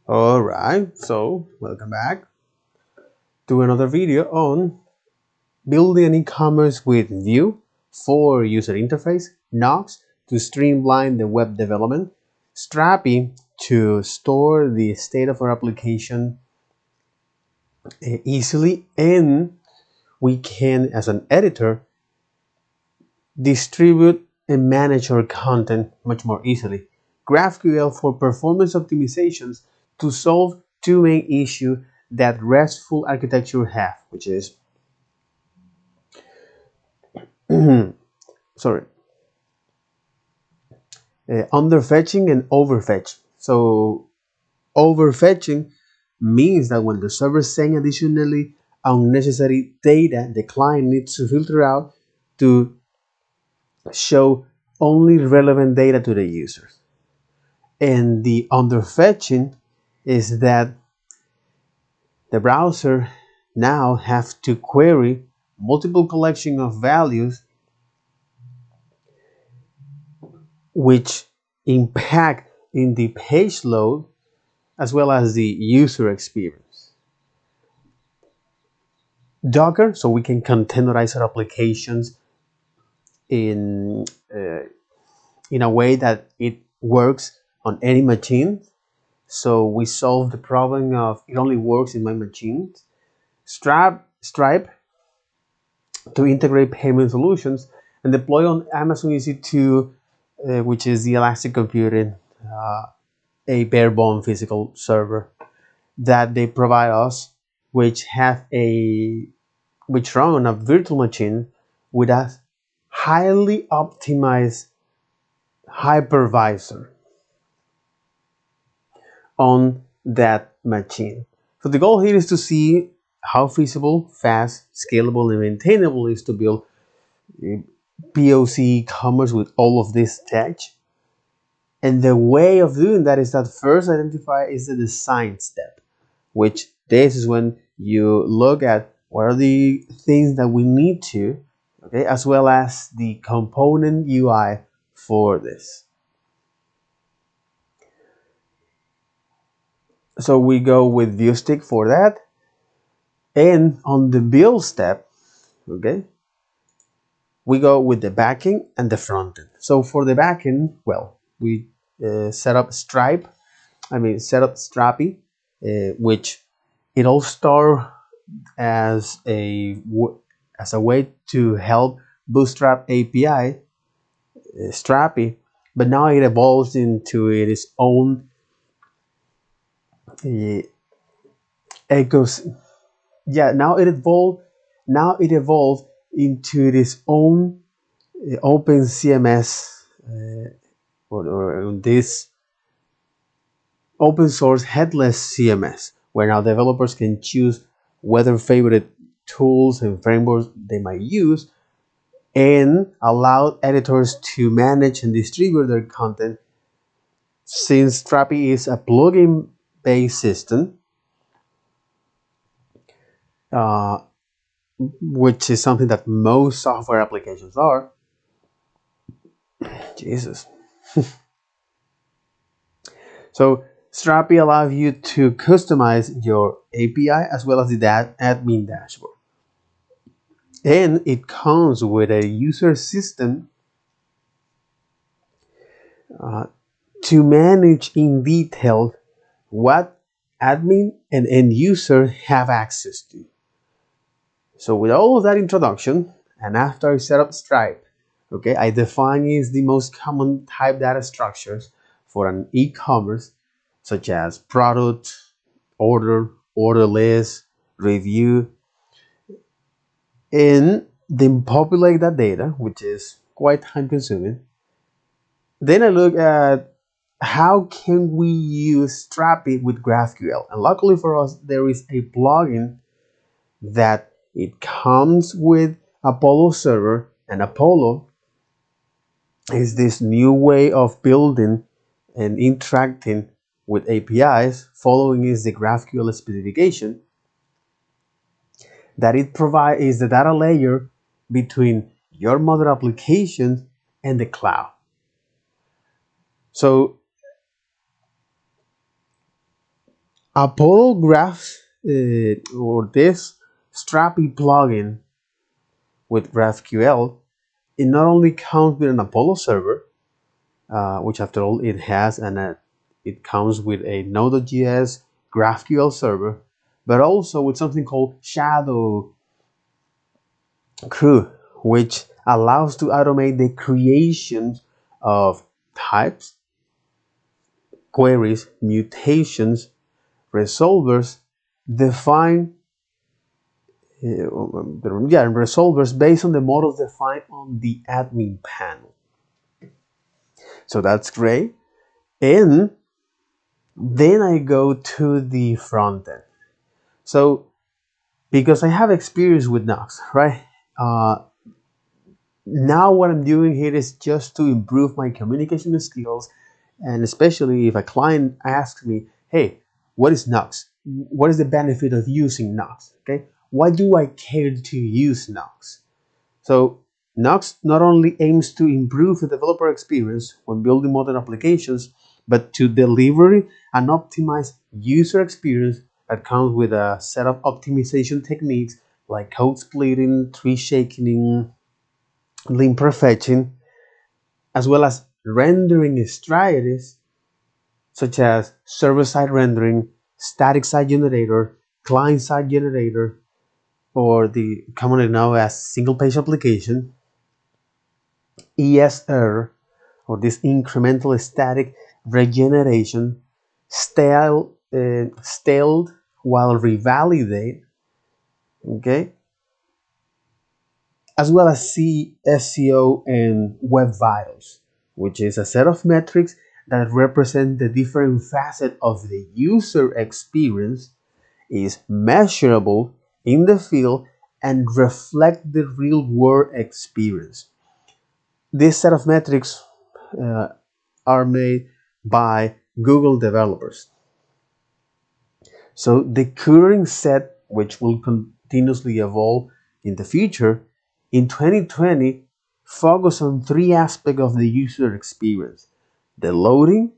Alright, so welcome back to another video on building an e-commerce with Vue for user interface, Nuxt to streamline the web development, Strapi to store the state of our application easily, and we can, as an editor, distribute and manage our content much more easily. GraphQL for performance optimizations to solve two main issues that RESTful architecture have, which is sorry, underfetching and overfetching. So overfetching means that when the server is sending additionally unnecessary data, the client needs to filter out to show only relevant data to the users. And the underfetching is that the browser now have to query multiple collection of values which impact in the page load as well as the user experience. Docker, so we can containerize our applications in a way that it works on any machine. So we solve the problem of it only works in my machine. Stripe to integrate payment solutions and deploy on Amazon EC2, which is the elastic computing, a bare bone physical server that they provide us, which run on a virtual machine with a highly optimized hypervisor on that machine. So the goal here is to see how feasible, fast, scalable, and maintainable is to build POC commerce with all of this tech. And the way of doing that is that first identify is the design step, which this is when you look at what are the things that we need to, okay, as well as the component UI for this. So we go with ViewStick for that. And on the build step, okay, we go with the backend and the frontend. So for the backend, well, we set up Strapi, which it all started as a way to help Bootstrap API, Strapi, but now it evolves into its own ecosystem. Yeah, now it evolved into its own open CMS or this open source headless CMS, where now developers can choose whether favorite tools and frameworks they might use and allow editors to manage and distribute their content. Since Strapi is a plugin based system, which is something that most software applications are. Jesus. So Strapi allows you to customize your API as well as the admin dashboard. And it comes with a user system to manage in detail what admin and end user have access to. So with all of that introduction, and after I set up Stripe, okay, I define is the most common type data structures for an e-commerce, such as product, order list, review, and then populate that data, which is quite time consuming. Then I look at how can we use Strapi with GraphQL, and luckily for us, there is a plugin that it comes with Apollo server, and Apollo is this new way of building and interacting with APIs. Following is the GraphQL specification that it provides is the data layer between your mother application and the cloud. So Apollo Graphs or this Strappy plugin with GraphQL, it not only comes with an Apollo server, which after all it has, and it comes with a Node.js GraphQL server, but also with something called Shadow Crew, which allows to automate the creation of types, queries, mutations, resolvers, define resolvers based on the models defined on the admin panel. So that's great. And then I go to the front end. So because I have experience with Nuxt, right? Now what I'm doing here is just to improve my communication skills, and especially if a client asks me, hey, what is Nuxt? What is the benefit of using Nuxt? Okay, why do I care to use Nuxt? So Nuxt not only aims to improve the developer experience when building modern applications, but to deliver an optimized user experience that comes with a set of optimization techniques like code splitting, tree shaking, link prefetching, as well as rendering strategies such as server-side rendering, static-side generator, client-side generator, or the commonly known as single-page application, ESR, or this incremental static regeneration, stalled while revalidate, okay, as well as SEO and Web Vitals, which is a set of metrics that represent the different facets of the user experience, is measurable in the field, and reflect the real world experience. This set of metrics uh, are made by Google developers. So the current set, which will continuously evolve in the future, in 2020, focus on three aspects of the user experience: the loading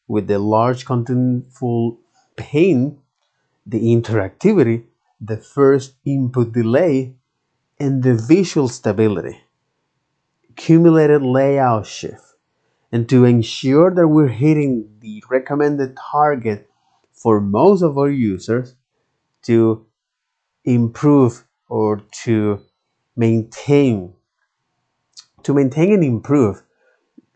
with the large contentful pane, the interactivity, the first input delay, and the visual stability, cumulative layout shift. And to ensure that we're hitting the recommended target for most of our users, to improve or maintain maintain and improve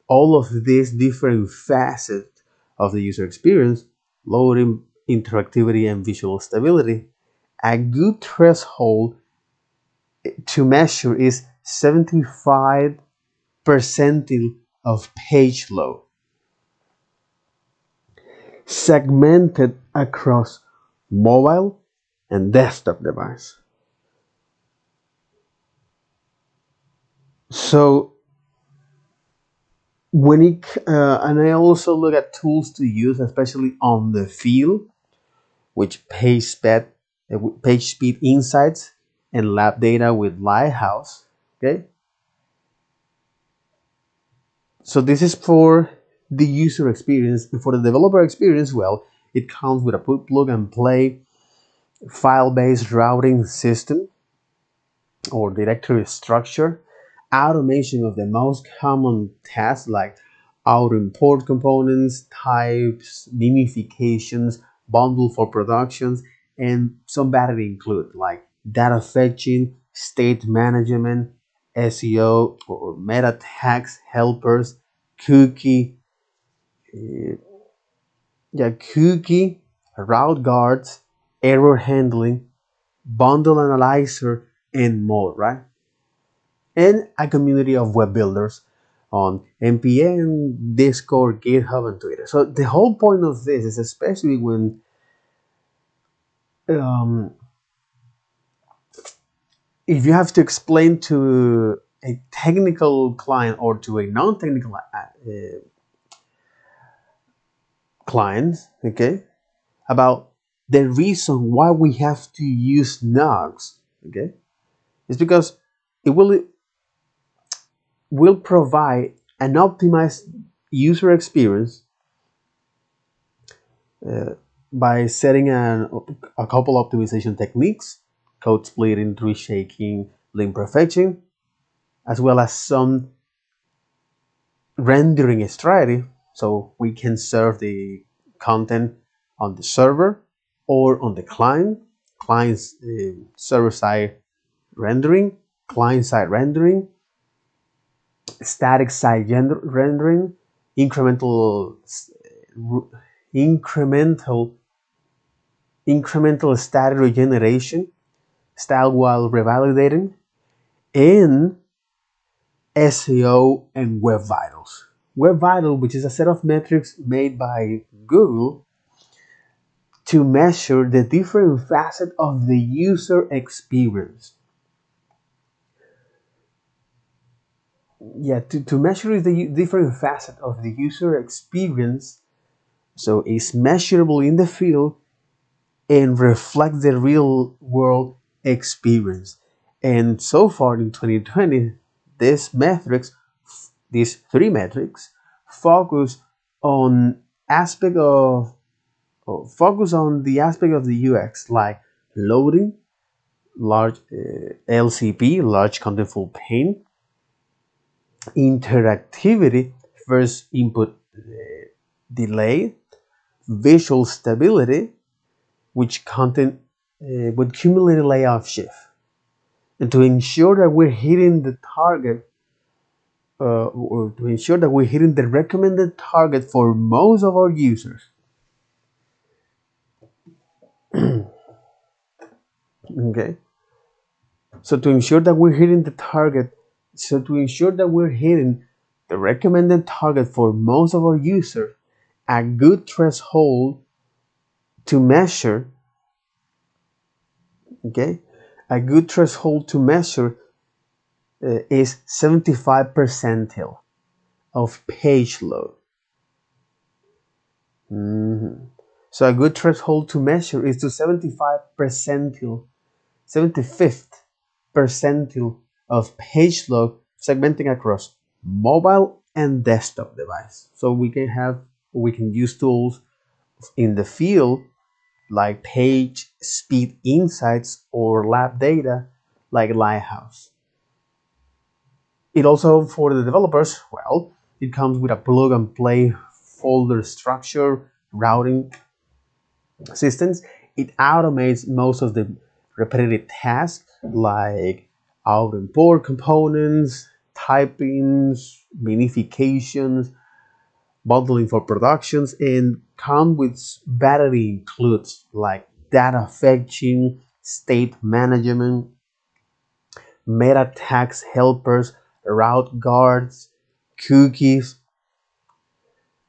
all of these different facets of the user experience: loading, interactivity, and visual stability, a good threshold to measure is 75 percentile of page load, segmented across mobile and desktop device. So and I also look at tools to use, especially on the field, which page speed insights and lab data with Lighthouse. Okay, so this is for the user experience. And for the developer experience, well, it comes with a plug and play file-based routing system or directory structure, automation of the most common tasks like auto import components, types, minifications, bundle for productions, and some battery include like data fetching, state management, SEO or meta tags helpers, cookie, cookie, route guards, error handling, bundle analyzer, and more, right? And a community of web builders on NPM, Discord, GitHub, and Twitter. So the whole point of this is, especially when um, if you have to explain to a technical client or to a non-technical client, okay, about the reason why we have to use Nuxt, okay, it's because it will provide an optimized user experience by setting a couple optimization techniques, code splitting, tree shaking, link prefetching, as well as some rendering strategy, so we can serve the content on the server or on the client's server side rendering, client side rendering, static side rendering, incremental incremental incremental static regeneration, style while revalidating, and SEO and Web Vitals. Web Vital, which is a set of metrics made by Google to measure the different facets of the user experience. Yeah, to measure the different facet of the user experience, so it's measurable in the field and reflects the real world experience. And so far in 2020, these metrics, these three metrics, focus on aspect of focus on the aspect of the UX like loading, large LCP, large contentful paint, interactivity, first input delay, visual stability, which content with cumulative layout shift. And to ensure that we're hitting the target, or to ensure that we're hitting the recommended target for most of our users. Okay. So to ensure that we're hitting the target, so to ensure that we're hitting the recommended target for most of our users, a good threshold to measure, okay, a good threshold to measure is 75 percentile of page load. So a good threshold to measure is to 75 percentile, 75th percentile of page load segmenting across mobile and desktop device. So we can use tools in the field like page speed insights or lab data like Lighthouse. It also, for the developers, well, it comes with a plug and play folder structure, routing systems. It automates most of the repetitive tasks like out import components, typings, minifications, bundling for productions, and come with battery includes like data fetching, state management, meta tags helpers, route guards, cookies,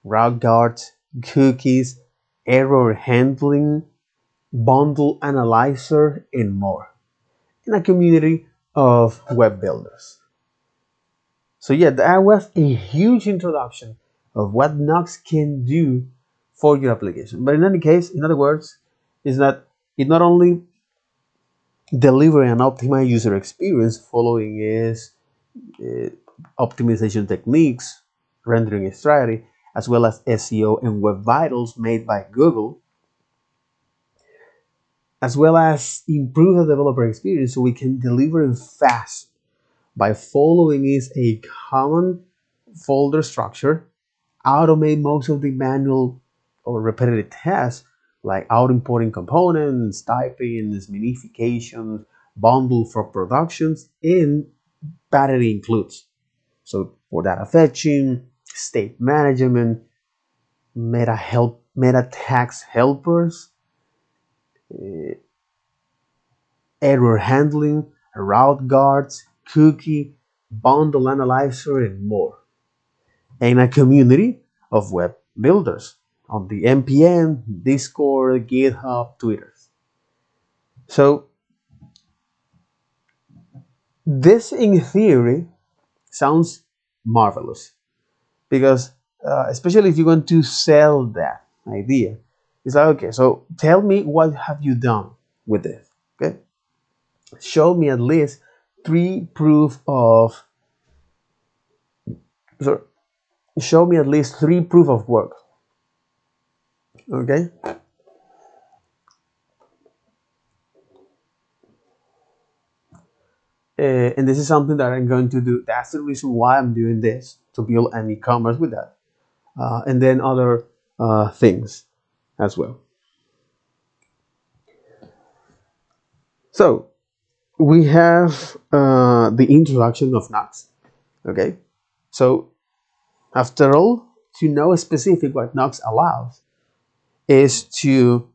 route guards, cookies, error handling, bundle analyzer, and more, in a community of web builders. So yeah, that was a huge introduction of what Nuxt can do for your application. But in any case, in other words, is that it not only delivering an optimized user experience following its uh, optimization techniques, rendering strategy, as well as SEO and Web Vitals made by Google, as well as improve the developer experience so we can deliver it fast by following is a common folder structure, automate most of the manual or repetitive tasks like out importing components, typing, minifications, bundle for productions, and battery includes. So for data fetching, state management, meta tags helpers, error handling, route guards, cookie, bundle analyzer, and more. And a community of web builders on the NPM, Discord, GitHub, Twitter. So this in theory sounds marvelous because especially if you want to sell that idea, it's like, okay, so tell me what have you done with this, okay? Show me at least three proof of, so show me at least three proof of work, okay? and this is something that I'm going to do. That's the reason why I'm doing this, to build an e-commerce with that, and then other things as well. So we have the introduction of Nuxt. Okay, so after all, to know specific what Nuxt allows is to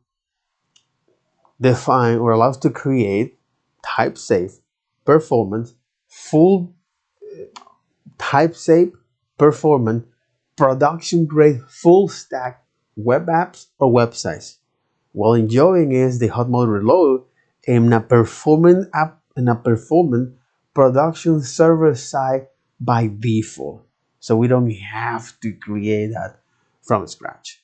define or allows to create type safe, performance, full type safe, performance, production grade, full stack web apps or websites, while enjoying is the hot mode reload in a performant app in a performant production server side by default. So we don't have to create that from scratch.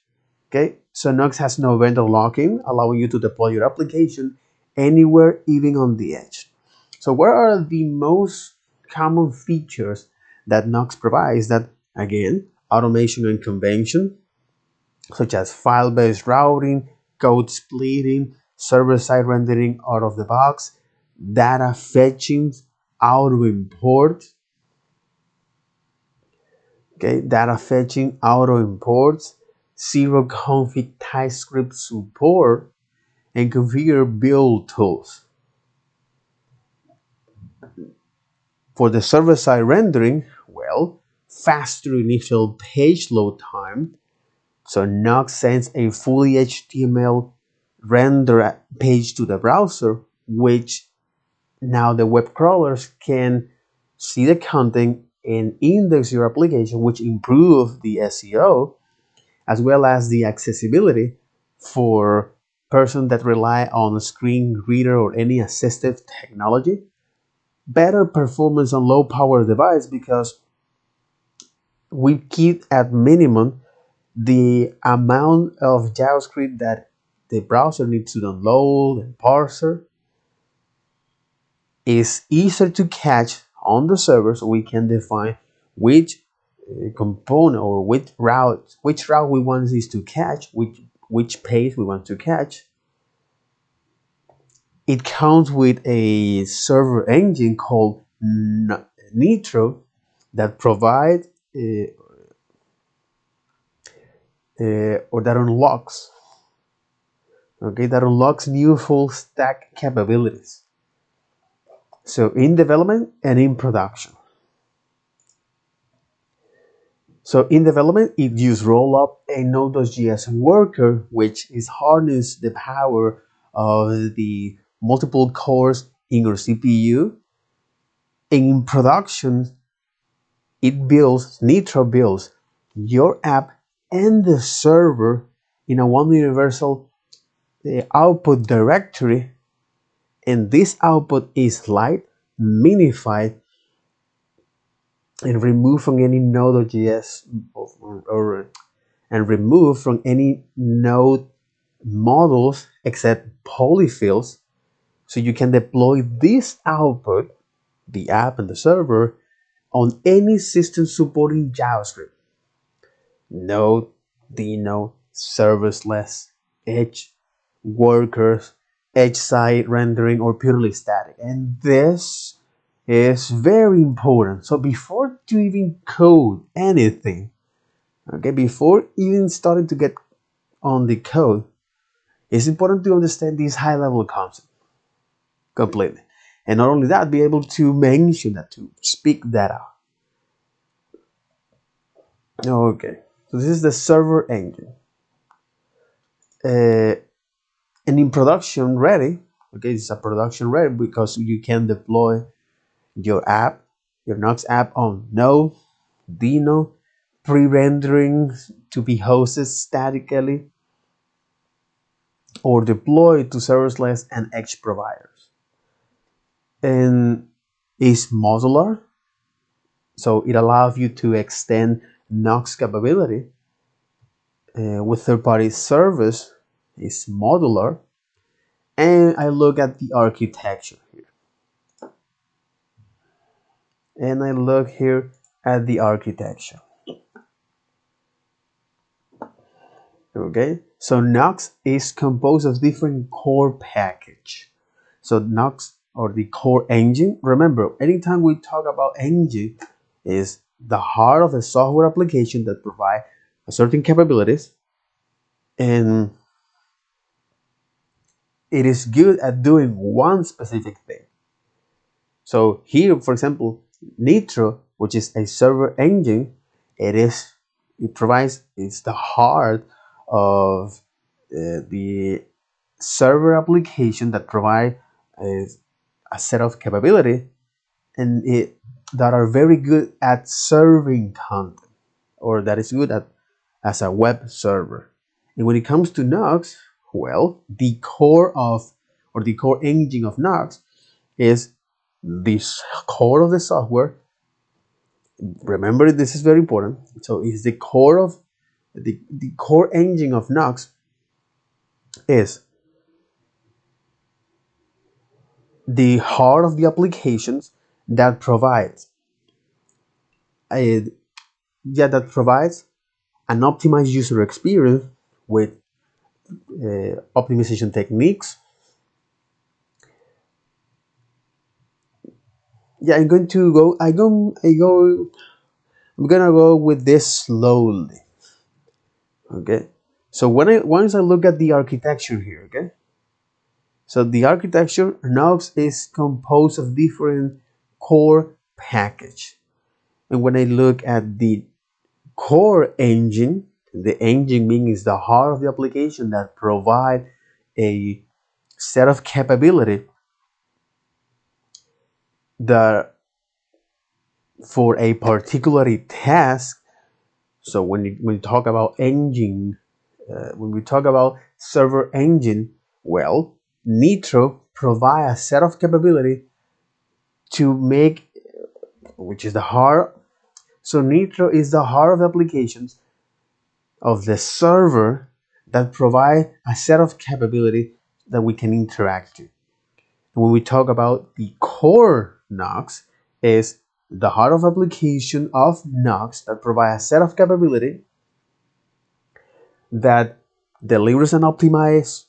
Okay, so Nuxt has no vendor lock-in, allowing you to deploy your application anywhere, even on the edge. So what are the most common features that Nuxt provides? That again, automation and convention, such as file-based routing, code splitting, server-side rendering out of the box, data fetching, auto import, okay, data fetching, auto imports, zero config TypeScript support, and configure build tools. For the server-side rendering, well, faster initial page load time. So Nuxt sends a fully HTML render page to the browser, which now the web crawlers can see the content and index your application, which improves the SEO as well as the accessibility for persons that rely on a screen reader or any assistive technology. Better performance on low power device because we keep at minimum the amount of JavaScript that the browser needs to download and parser is easier to catch on the server, so we can define which component or which route we want this to catch, which page we want to catch. It comes with a server engine called Nitro that provide or that unlocks, okay, that unlocks new full stack capabilities. So in development and in production. So in development, it uses rollup a Node.js worker, which is harness the power of the multiple cores in your CPU. And in production, Nitro builds your app and the server in a one universal output directory. And this output is light, minified, and removed from any Node.js and removed from any Node models except polyfills, so you can deploy this output, the app and the server, on any system supporting JavaScript, Node, Dino, serverless, Edge, workers, edge side rendering, or purely static. And this is very important. So before you even code anything, okay, before even starting to get on the code, it's important to understand this high level concept completely. And not only that, be able to mention that, to speak that out. Okay, so this is the server engine. And in production ready, okay, it's a production ready because you can deploy your app, your Nuxt app on Node, Dino, pre-rendering to be hosted statically, or deployed to serverless and edge providers. And it's modular, so it allows you to extend Nuxt capability with third-party service. Is modular. And I look at the architecture here. And I look here at the architecture. Okay, so Nuxt is composed of different core package. So Nuxt or the core engine. Remember, anytime we talk about engine, is the heart of the software application that provide certain capabilities, and it is good at doing one specific thing. So here, for example, Nitro, which is a server engine, it provides, it's the heart of the server application that provide a set of capability, and it that are very good at serving content, or that is good at as a web server. And when it comes to Nuxt, well, the core of, or the core engine of Nuxt is this core of the software. Remember, this is very important. So it's the core of the core engine of Nuxt is the heart of the applications that provides a, that provides an optimized user experience with optimization techniques. Yeah, I'm going to go. I'm gonna go with this slowly. Okay. So once I look at the architecture here, okay. So the architecture Nuxt is composed of different core package, and when I look at the core engine, the engine means the heart of the application that provide a set of capability that for a particular task. So when you talk about engine, when we talk about server engine, well, Nitro provide a set of capability to make, which is the heart. So Nitro is the heart of the applications of the server that provide a set of capability that we can interact to. And when we talk about the core Nuxt, is the heart of application of Nuxt that provide a set of capability that delivers an optimized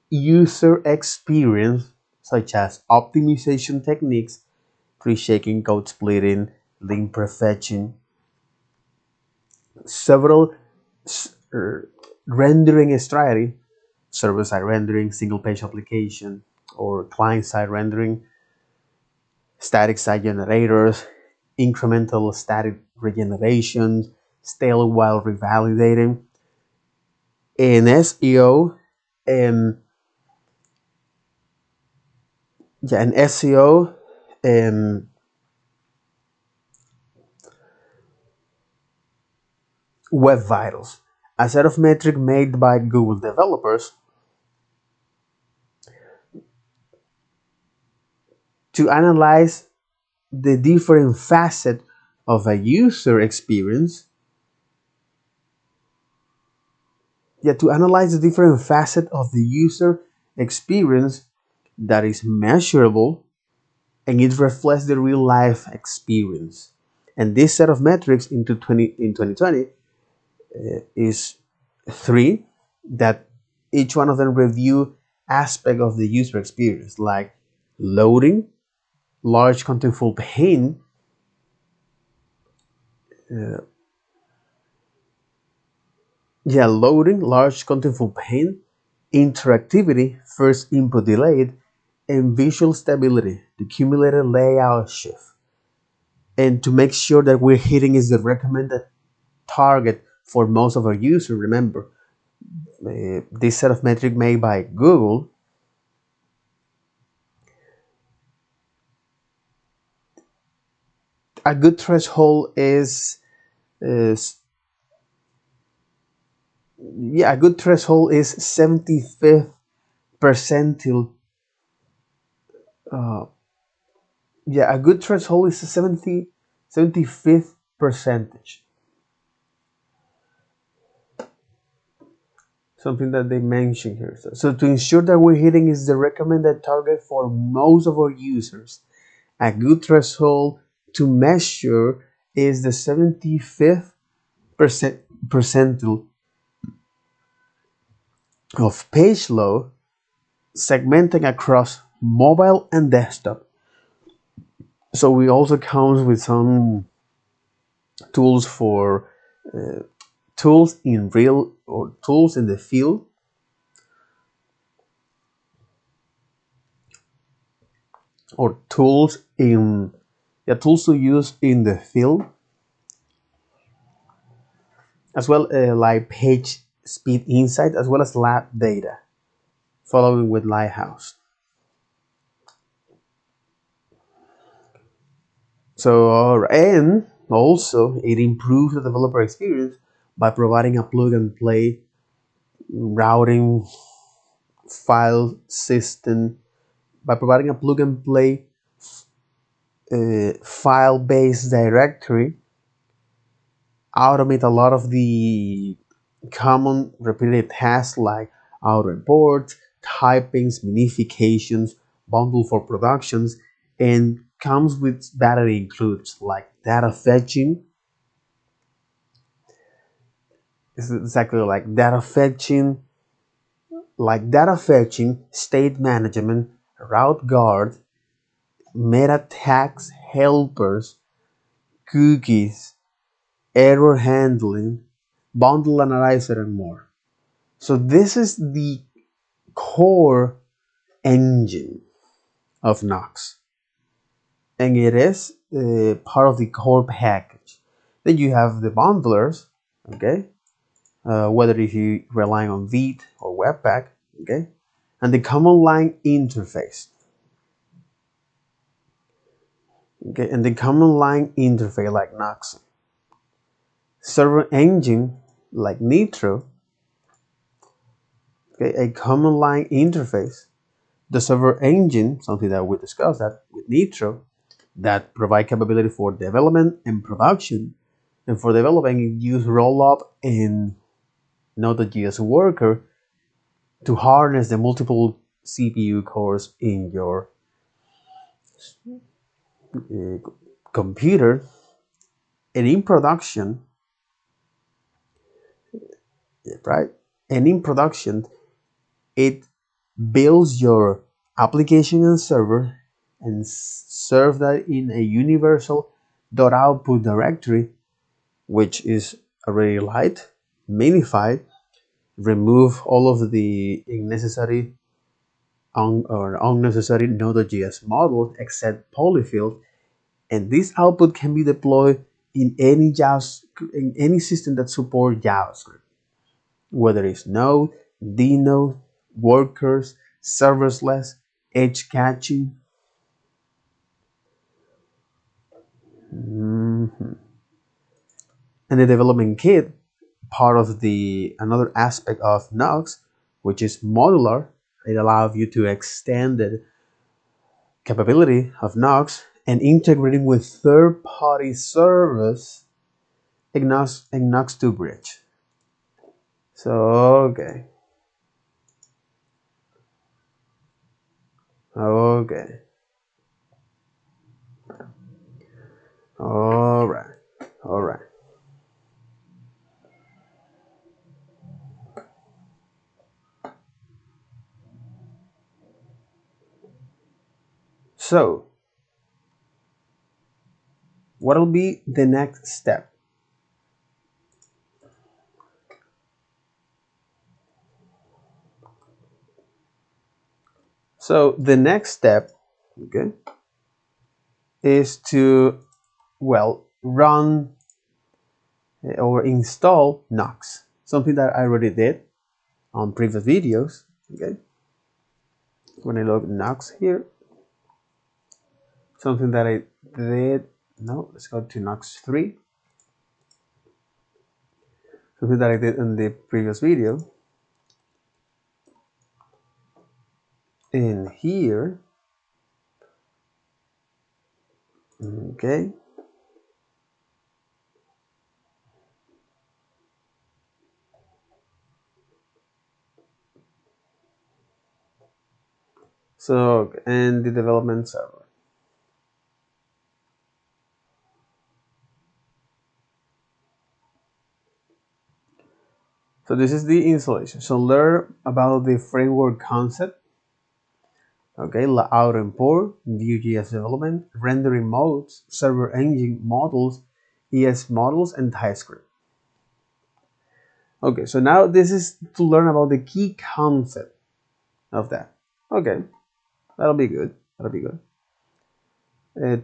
user experience, such as optimization techniques, pre-shaking, code splitting, link prefetching, several rendering strategy, server-side rendering, single-page application, or client-side rendering, static site generators, incremental static regeneration, stale while revalidating, in SEO, and in SEO, and Web Vitals, a set of metrics made by Google developers to analyze the different facets of a user experience. Yeah, to analyze the different facets of the user experience that is measurable, and it reflects the real life experience. And this set of metrics in 2020 is three, that each one of them review aspect of the user experience, like loading, large contentful paint, uh, loading, large contentful paint, interactivity, first input delayed, and visual stability, the cumulative layout shift. And to make sure that we're hitting is the recommended target for most of our users. Remember, this set of metric made by Google, a good threshold is a good threshold is 75th percentile. Uh, a good threshold is 75th percentage. Something that they mention here. So to ensure that we're hitting is the recommended target for most of our users, a good threshold to measure is the 75th percentile of page load segmenting across mobile and desktop. So we also comes with some tools for tools in real or tools in the field, or tools in tools to use in the field, as well like page speed insight, as well as lab data, following with Lighthouse. So and also it improves the developer experience by providing a plug and play routing file system, by providing a plug and play file-based directory, automate a lot of the common repeated tasks like auto import, typings, minifications, bundle for productions, and comes with that it includes like data fetching. It's exactly data fetching, state management, route guard, meta tags, helpers, cookies, error handling, bundle analyzer, and more. So this is the core engine of Nuxt, and it is part of the core package. Then you have the bundlers, okay, whether if you rely on Vue or Webpack, okay, and the command line interface, okay, and the command line interface like Nuxt, server engine like Nitro, okay, a command line interface, the server engine, something that we discussed that with Nitro, that provide capability for development and production. And for developing, you use rollup and Node.js worker to harness the multiple CPU cores in your uh, computer. And in production, right? And in production, it builds your application and server and serve that in a universal .output directory, which is already light, minified, remove all of the unnecessary Node.js models except polyfill, and this output can be deployed in any system that supports JavaScript, whether it's Node, Dnode, workers, serverless, edge caching. Mhm. And the development kit, part of the another aspect of Nuxt, which is modular. It allows you to extend the capability of Nuxt and integrating with third-party servers in Nuxt to bridge. So okay, all right, all right. So what will be the next step? So the next step, okay, is to run or install Nuxt. Something that I already did on previous videos. Okay, when I look Nuxt here, something that I did. No, let's go to Nuxt 3. Something that I did in the previous video. In here, okay. So, and the development server. So this is the installation. So learn about the framework concept. Okay, auto import, Vue.js development, rendering modes, server engine models, ES models, and TypeScript. Okay, so now this is to learn about the key concept of that. Okay, that'll be good. That'll be good.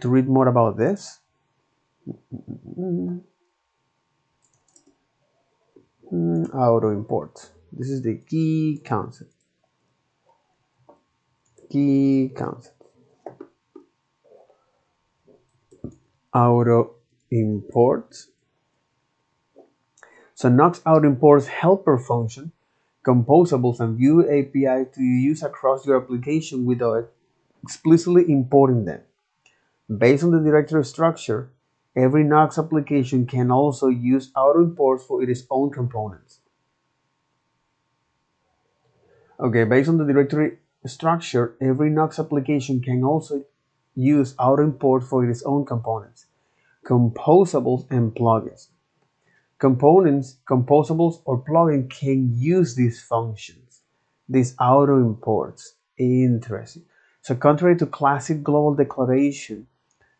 To read more about this, auto import. This is the key concept. Key concept. Auto import. So Nuxt auto imports helper function, composables, and Vue API to use across your application without explicitly importing them. Based on the directory structure, every Nuxt application can also use auto imports for its own components. Okay, based on the directory structure, every Nuxt application can also use auto import for its own components, composables, and plugins. Components, composables, or plugins can use these functions, these auto imports. Interesting. So contrary to classic global declaration,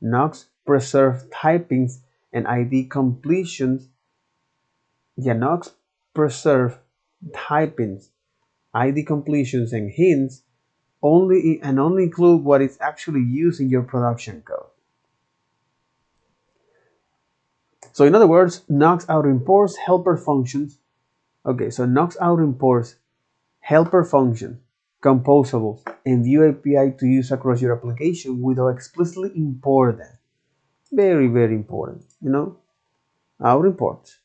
Nuxt preserve typings and ID completions. Yeah, Nuxt preserve typings, ID completions, and hints only include what is actually used in your production code. So in other words, Nuxt auto imports helper functions. Okay, so Nuxt auto imports helper functions, composables, and Vue API to use across your application without explicitly import them. Very, very important, auto imports.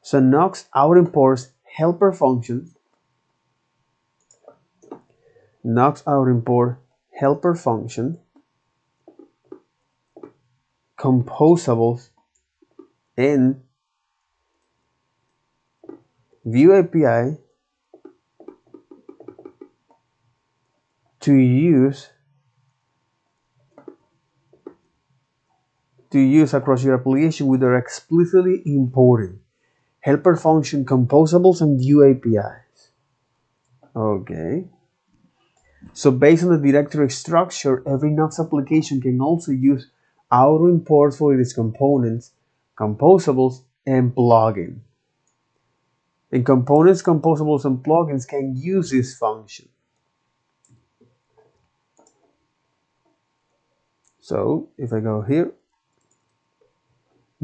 So Nuxt auto imports helper functions, Nuxt auto import helper function, composables, and Vue API to use across your application without explicitly importing helper function, composables, and Vue APIs. Okay. So based on the directory structure, every Nuxt application can also use auto imports for its components, composables, and plugins. And components, composables, and plugins can use this function. So if I go here,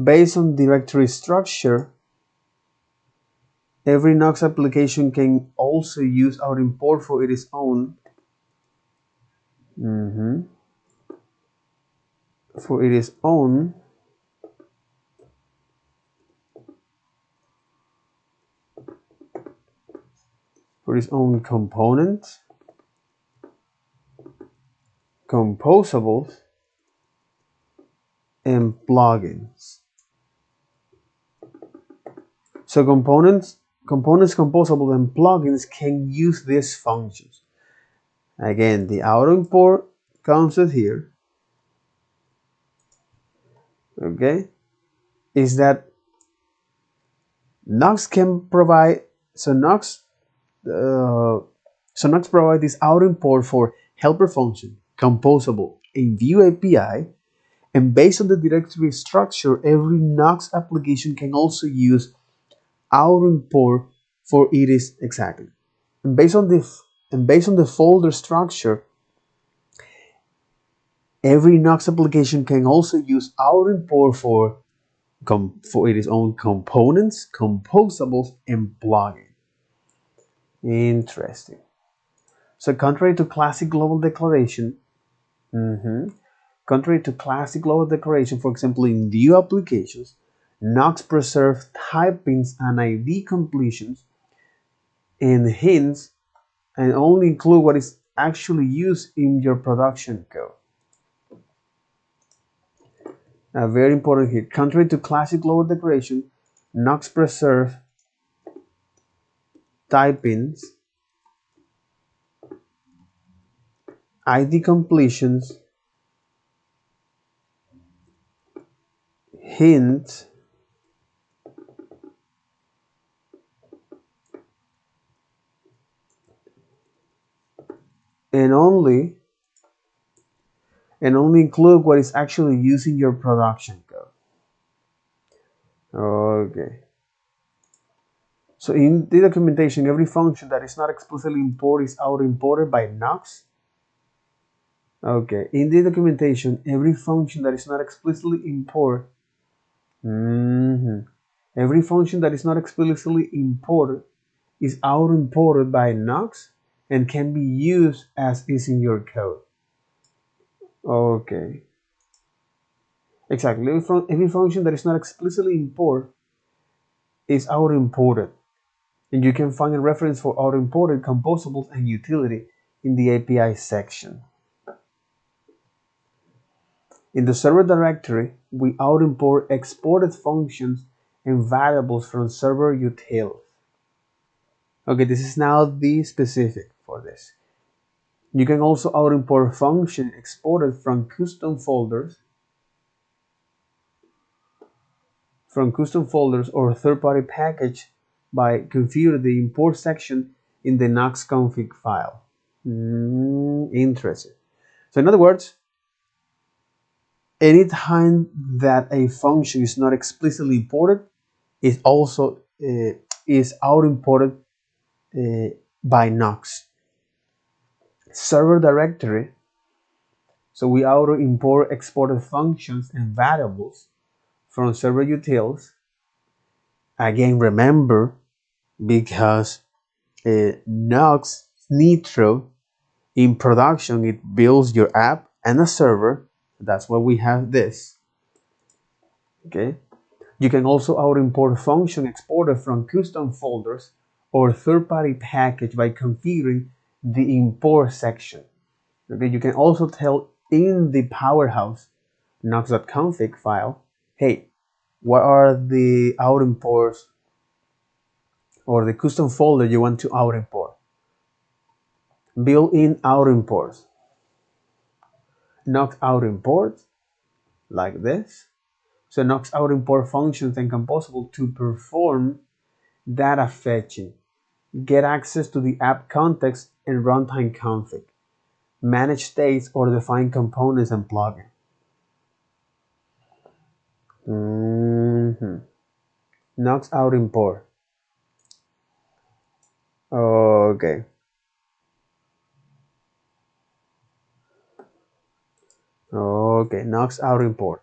based on directory structure, every Nuxt application can also use auto import for its own for its own components, composables, and plugins. So components, composables, and plugins can use these functions. Again, the auto import concept here, okay, is that Nuxt can provide, so Nuxt provide this auto import for helper function, composable, and Vue API, and based on the directory structure, every Nuxt application can also use auto import for it is exactly. And based on the folder structure, every Nuxt application can also use auto import for its own components, composables, and plugins. Interesting. So contrary to classic global declaration, for example, in Vue applications, Nuxt preserve typings and ID completions and hints and only include what is actually used in your production code. Very important here. Contrary to classic global declaration, Nuxt preserve typings, ID completions, hint, and only include what is actually used in your production code. Okay. So in the documentation, every function that is not explicitly imported is auto-imported by Nuxt. Okay. In the documentation, every function that is not explicitly imported, every function that is not explicitly imported is auto-imported by Nuxt and can be used as is in your code. Okay. Exactly. Every function that is not explicitly imported is auto-imported. And you can find a reference for auto-imported composables and utility in the API section. In the server directory, we auto-import exported functions and variables from server utils. Okay, this is now the specific for this. You can also auto-import functions exported from custom folders or third-party package by configuring the import section in the Nuxt config file. Interesting. So in other words, anytime that a function is not explicitly imported, it also is auto-imported by Nuxt. Server directory. So we auto-import exported functions and variables from server utils. Again, remember, because Nuxt Nitro in production, it builds your app and a server. That's why we have this. Okay. You can also auto-import function exported from custom folders or third-party package by configuring the import section. Okay. You can also tell in the powerhouse nuxt.config file, hey, what are the auto-imports or the custom folder you want to auto-import? Built-in auto-imports. Nuxt auto-import like this. So Nuxt auto-import functions and composable to perform data fetching, get access to the app context and runtime config, manage states or define components and plugins. Nuxt auto-import. Okay. Okay, Nuxt auto-import.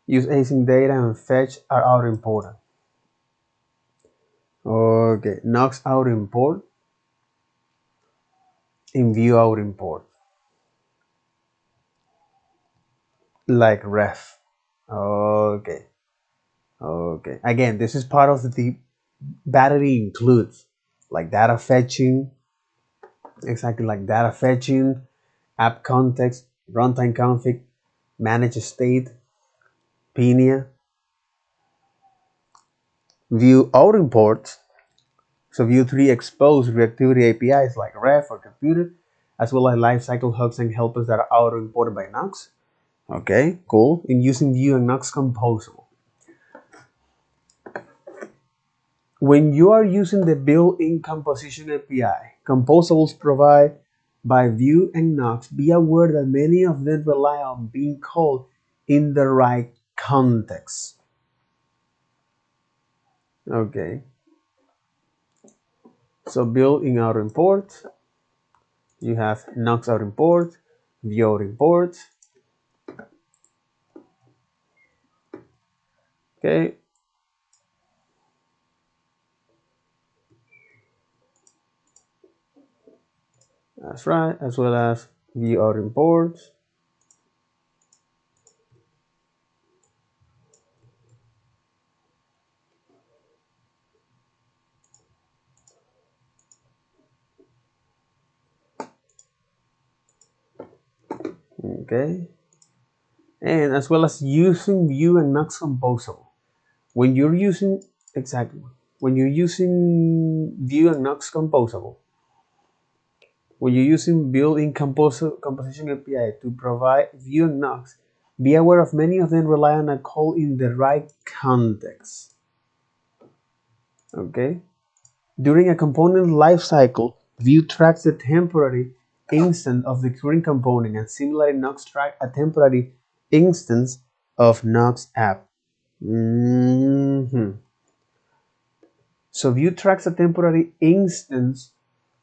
Use async data and fetch are auto-imported. Okay, Nuxt auto-import in Vue auto-import. Like ref. Okay. Okay. Again, this is part of the battery includes like data fetching, exactly like data fetching, app context, runtime config, manage state, Pinia, Vue auto import. So Vue 3 expose reactivity APIs like ref or computed, as well as lifecycle hooks and helpers that are auto imported by Nuxt. Okay, cool. In using Vue and Nuxt Composable. When you are using the built-in composition API, Composables provide by Vue and Nuxt, be aware that many of them rely on being called in the right context. Okay. So built-in auto import, you have Nuxt auto import, Vue auto import. Okay. That's right, as well as Vue auto import. Okay. And as well as using Vue and Nuxt Composable. When you're using exactly when you're using Vue and Nuxt Composable, when you're using built-in composition API to provide Vue and Nuxt, be aware of many of them rely on a call in the right context. Okay. During a component lifecycle, Vue tracks the temporary instance of the current component, and similarly, Nuxt tracks a temporary instance of Nuxt app. So Vue tracks a temporary instance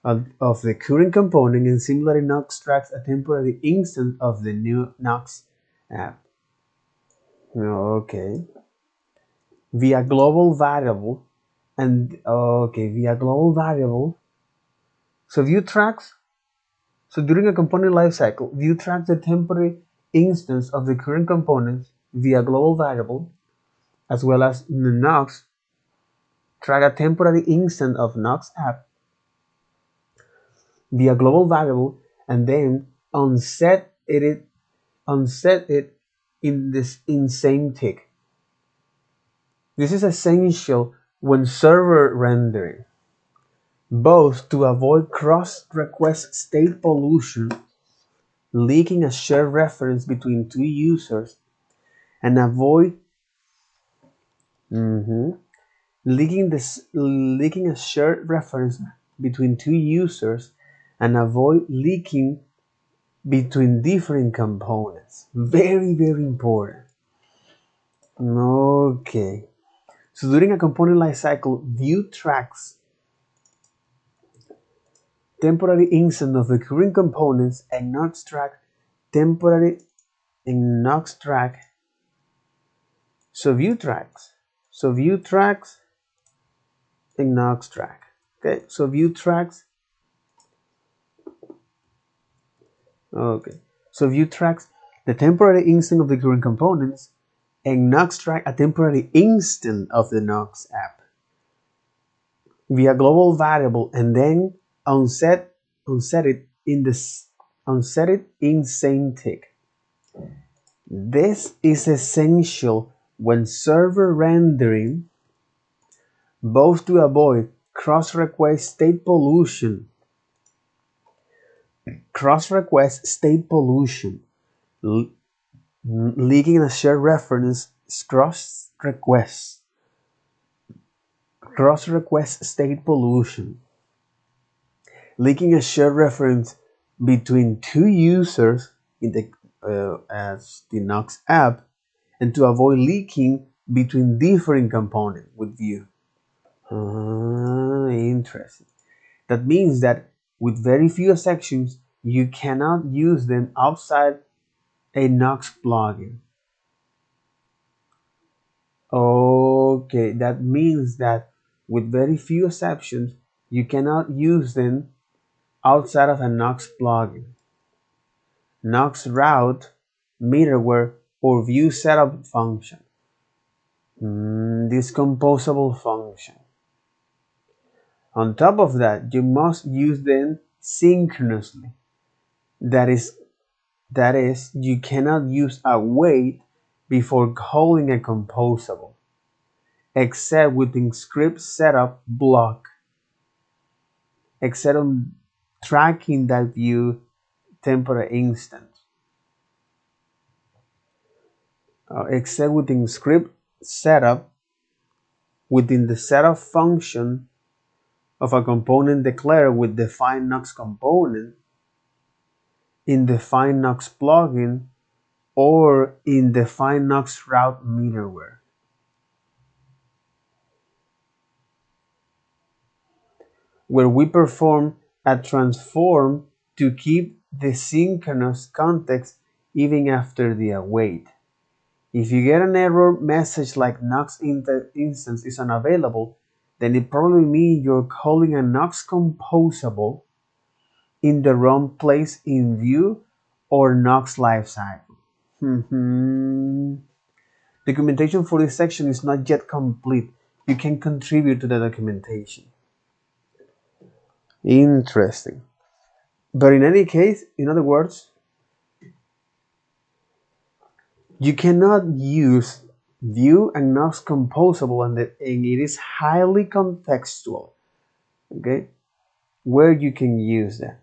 of the current component, and similarly, Nuxt tracks a temporary instance of the new Nuxt app. Okay. Via global variable, via global variable. So Vue tracks. So during a component lifecycle, Vue tracks the temporary instance of the current components via global variable, as well as Nuxt track a temporary instance of Nuxt app via global variable, and then unset it in same tick. This is essential when server rendering, both to avoid cross-request state pollution, leaking a shared reference between two users, and avoid leaking a shared reference between two users, and avoid leaking between different components. Very, very important. Okay. So during a component lifecycle, Vue tracks temporary instance of the current components, and Nuxt track temporary in Nuxt track. So Vue tracks in Nuxt track. Okay. So Vue tracks. Okay. So Vue tracks the temporary instance of the current components, and Nuxt track a temporary instance of the Nuxt app via global variable, and then unset it in same tick. This is essential when server rendering, both to avoid cross-request state pollution, leaking a shared reference, cross-request state pollution, leaking a shared reference between two users in the as the Nuxt app, and to avoid leaking between different components with Vue. Interesting. That means that with very few sections, you cannot use them outside a Nuxt plugin. Okay, that means that with very few exceptions, you cannot use them outside of a Nuxt plugin, Nuxt route, middleware, or Vue setup function. This composable function. On top of that, you must use them synchronously. That is, you cannot use a wait before calling a composable, except within script setup block, except on tracking that Vue temporary instance, except within script setup within the setup function of a component declared with define Nuxt component in define Nuxt plugin or in define Nuxt route middleware. Where we perform a transform to keep the synchronous context even after the await. If you get an error message like Nuxt instance is unavailable, then it probably means you're calling a Nuxt composable in the wrong place in Vue or Nuxt lifecycle. Documentation for this section is not yet complete. You can contribute to the documentation. Interesting. But in any case, in other words, you cannot use Vue and Nuxt composable, and it is highly contextual. Okay, where you can use that.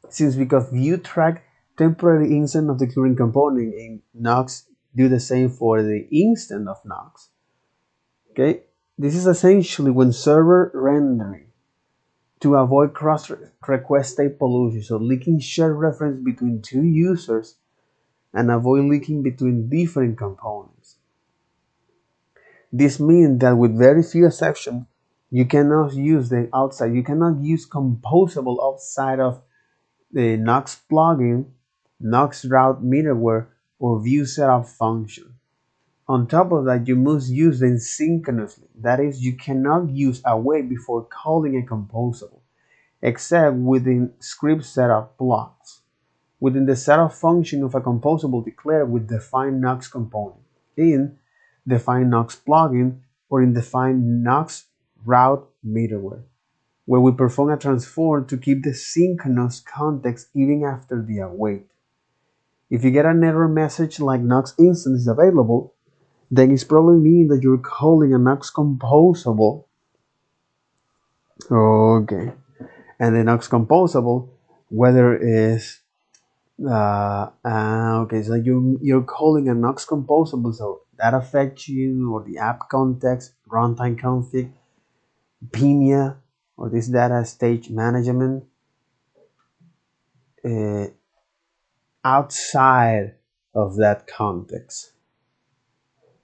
Since because Vue track temporary instance of the current component, in Nuxt do the same for the instant of Nuxt. Okay, this is essentially when server rendering to avoid cross-request state pollution, so leaking shared reference between two users and avoid leaking between different components. This means that with very few exceptions, you cannot use the outside. You cannot use composable outside of the Nuxt plugin, Nuxt route middleware, or Vue setup function. On top of that, you must use them synchronously. That is, you cannot use await before calling a composable, except within script setup blocks. Within the setup function of a composable declared with define Nuxt component, in define Nuxt plugin, or in define Nuxt route middleware, where we perform a transform to keep the synchronous context even after the await. If you get an error message like Nuxt instance is available, then it's probably mean that you're calling a Nuxt composable. Okay. And the Nuxt composable, whether is okay, so you're calling a Nuxt composable, so that affects you or the app context, runtime config, PIMIA, or this data stage management uh, outside of that context,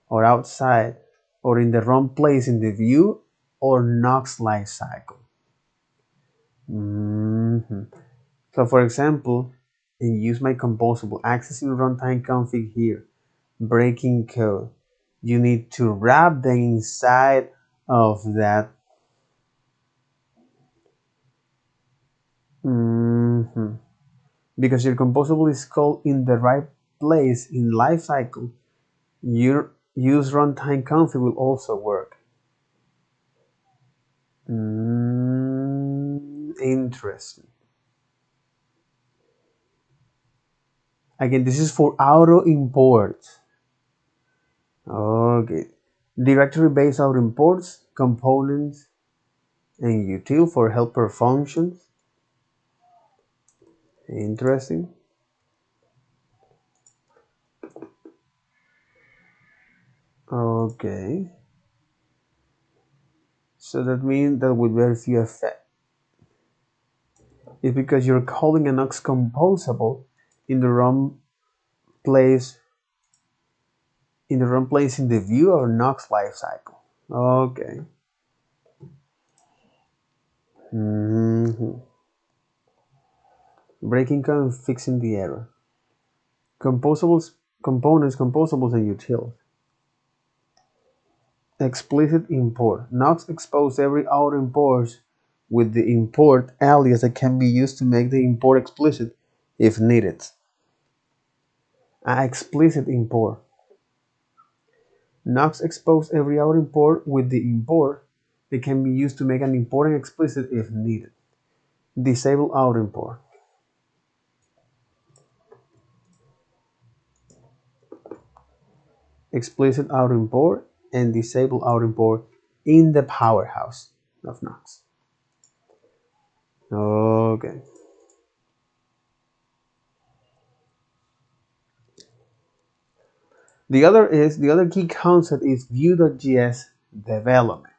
or outside, or in the wrong place in the Vue or Nuxt lifecycle. So for example, use my composable, accessing runtime config here, breaking code. You need to wrap them inside of that. Because your composable is called in the right place in lifecycle, your use runtime config will also work. Interesting. Again, this is for auto imports. Okay. Directory-based auto imports, components, and util for helper functions. Interesting. Okay. So that means that with very few effect. It's because you're calling a Nuxt composable in the wrong place in the Vue or Nuxt lifecycle. Okay. Breaking code and fixing the error. Composables, components, composables, and utils. Explicit import. Nuxt expose every auto import with the import alias that can be used to make the import explicit if needed. An explicit import. Nuxt expose every auto import with the import that can be used to make an importing explicit if needed. Disable auto import. Explicit auto import and disable auto import in the powerhouse of Nuxt. Okay. The other key concept is Vue.js development.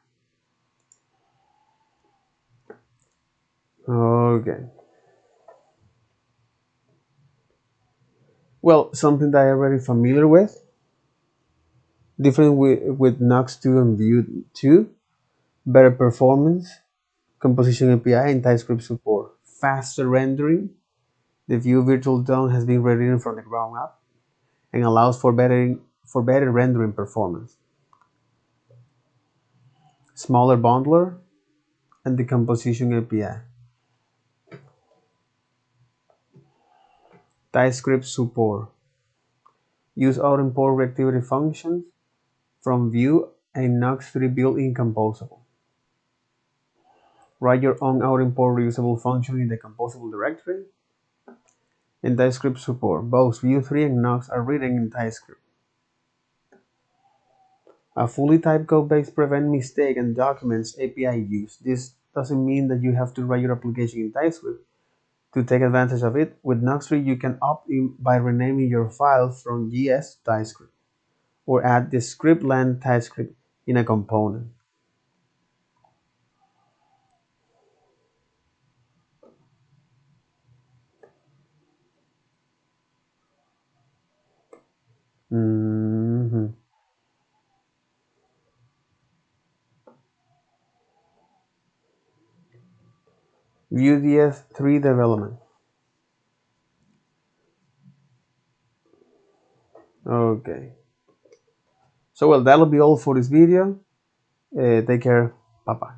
Okay. Well, something that I'm already familiar with. Different with Nuxt 2 and Vue 2. Better performance, composition API, and TypeScript support. Faster rendering. The Vue virtual DOM has been rewritten from the ground up and allows for better rendering performance. Smaller bundler and the composition API. TypeScript support. Use auto import reactivity functions from Vue and Nuxt 3 built-in composable. Write your own auto import reusable function in the composable directory. And TypeScript support. Both Vue 3 and Nuxt are written in TypeScript. A fully typed code base prevents mistake and documents API use. This doesn't mean that you have to write your application in TypeScript. To take advantage of it, with Nuxt, you can opt in by renaming your file from JS to TypeScript, or add the scriptland TypeScript in a component. Mhm. Vue.js 3 development. Okay. So well, that'll be all for this video. Take care. Bye bye.